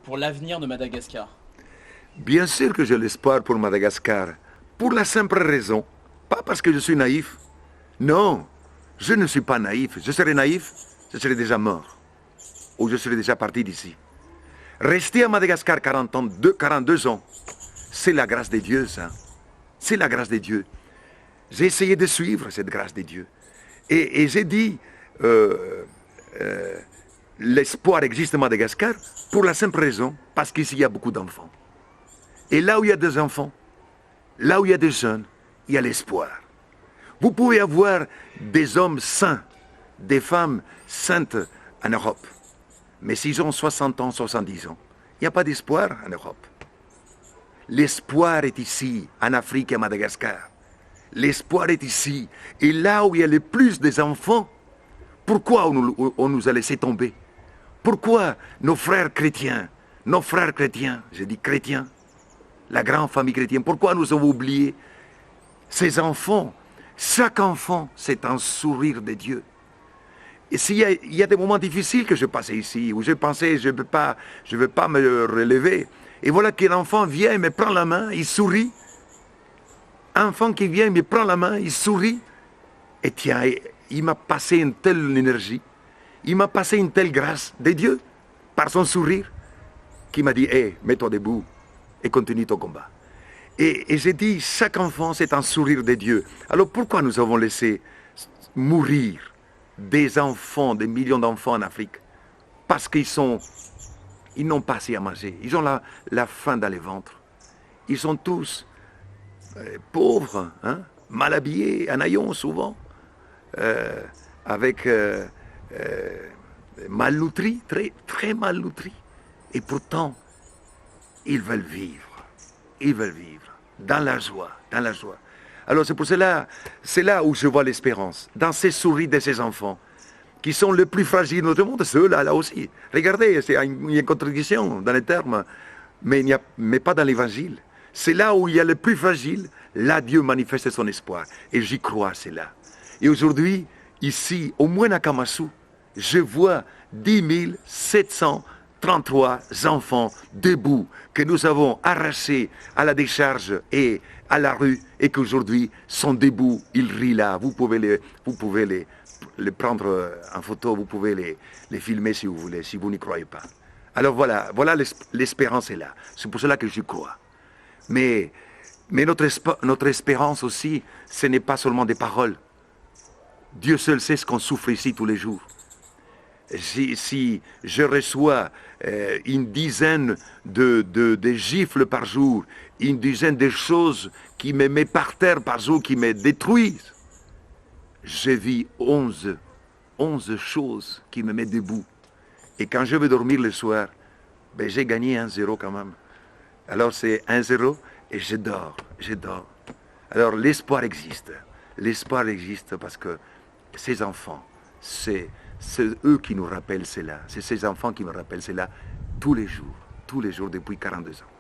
pour l'avenir de Madagascar? Bien sûr que j'ai l'espoir pour Madagascar. Pour la simple raison, pas parce que je suis naïf. Non, je ne suis pas naïf. Je serais naïf, je serais déjà mort. Ou je serais déjà parti d'ici. Rester à Madagascar 42 ans, c'est la grâce de Dieu, ça. C'est la grâce de Dieu. J'ai essayé de suivre cette grâce de Dieu. Et j'ai dit, l'espoir existe à Madagascar pour la simple raison, parce qu'ici il y a beaucoup d'enfants. Et là où il y a des enfants, là où il y a des jeunes, il y a l'espoir. Vous pouvez avoir des hommes saints, des femmes saintes en Europe. Mais s'ils ont 60 ans, 70 ans, il n'y a pas d'espoir en Europe. L'espoir est ici, en Afrique et à Madagascar. L'espoir est ici. Et là où il y a le plus des enfants, pourquoi on nous a laissé tomber? Pourquoi nos frères chrétiens, je dis chrétiens, la grande famille chrétienne, pourquoi nous avons oublié ces enfants? Chaque enfant, c'est un sourire de Dieu. Et il y a des moments difficiles que je passais ici, où je pensais, je ne veux pas me relever. Et voilà qu'un enfant vient, il me prend la main, il sourit. Un enfant qui vient, il me prend la main, il sourit. Et tiens, il m'a passé une telle énergie, il m'a passé une telle grâce de Dieu, par son sourire, qui m'a dit, hé, mets-toi debout et continue ton combat. Et j'ai dit, chaque enfant, c'est un sourire de Dieu. Alors pourquoi nous avons laissé mourir des enfants, des millions d'enfants en Afrique? Parce ils n'ont pas assez à manger. Ils ont la faim dans les ventres. Ils sont tous pauvres, hein, mal habillés, en haillons souvent, avec malnutris, très, très malnutris. Et pourtant, ils veulent vivre. Ils veulent vivre dans la joie, dans la joie. Alors c'est pour cela, c'est là où je vois l'espérance, dans ces sourires de ces enfants, qui sont les plus fragiles de notre monde, ceux-là, là aussi. Regardez, il y a une contradiction dans les termes, mais pas dans l'évangile. C'est là où il y a le plus fragile, là Dieu manifeste son espoir. Et j'y crois, c'est là. Et aujourd'hui, ici, au moins à Kamasu, je vois 10 733 enfants debout que nous avons arrachés à la décharge et à la rue et qu'aujourd'hui sont debout, ils rient là. Vous pouvez les prendre en photo, vous pouvez les filmer si vous voulez, si vous n'y croyez pas. Alors voilà l'espérance est là. C'est pour cela que je crois. Mais notre espérance aussi, ce n'est pas seulement des paroles. Dieu seul sait ce qu'on souffre ici tous les jours. Si je reçois une dizaine de gifles par jour, une dizaine de choses qui me mettent par terre par jour, qui me détruisent, je vis 11 choses qui me mettent debout. Et quand je vais dormir le soir, ben j'ai gagné 1-0 quand même. Alors c'est 1-0 et je dors. Alors l'espoir existe. L'espoir existe parce que ces enfants, c'est eux qui nous rappellent cela. C'est ces enfants qui me rappellent cela tous les jours depuis 42 ans.